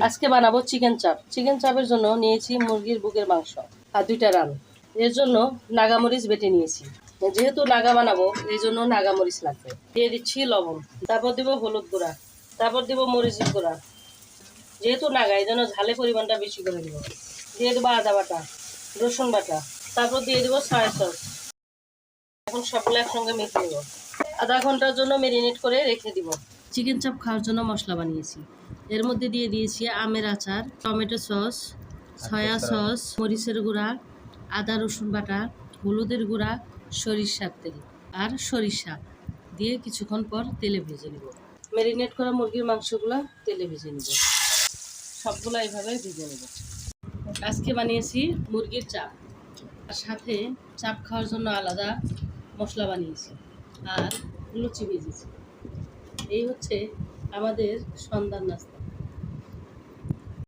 আজকে বানাবো চিকেন চাপ। চিকেন চাপের জন্য নিয়েছি মুরগির বুকের মাংস আর 2টা রান। এর জন্য নাগামরিচ বেটে নিয়েছি। যেহেতু নাগা বানাবো এই জন্য নাগামরিচ লাগবে। দিয়ে দিচ্ছি লবণ, তারপর দিব হলুদ গুঁড়া, তারপর দিব মরিচের গুঁড়া। যেহেতু নাগা এই জন্য ঝালের পরিমাণটা বেশি করে দিব। দিয়ে দেবো আদা বাটা, রসুন বাটা, তারপর দিয়ে দেবো সয়া সস। এখন সবগুলো একসঙ্গে মেখে নেব। আধা ঘন্টার জন্য ম্যারিনেট করে রেখে দিব। চিকেন চাপ খাওয়ার জন্য মশলা বানিয়েছি। এর মধ্যে দিয়ে দিয়েছি আমের আচার, টমেটো সস, সয়া সস, মরিচের গুঁড়া, আদা রসুন বাটা, হলুদের গুঁড়া, সরিষার তেল আর সরিষা দিয়ে কিছুক্ষণ পর তেলে ভেজে নেব। ম্যারিনেট করা মুরগির মাংসগুলো তেলে ভেজে নেব। সবগুলো এইভাবে ভেজে নেব। আজকে বানিয়েছি মুরগির চাপ, আর সাথে চাপ খাওয়ার জন্য আলাদা মশলা বানিয়েছি আর লুচি ভেজেছি। এই হচ্ছে আমাদের সন্ধ্যার নাস্তা।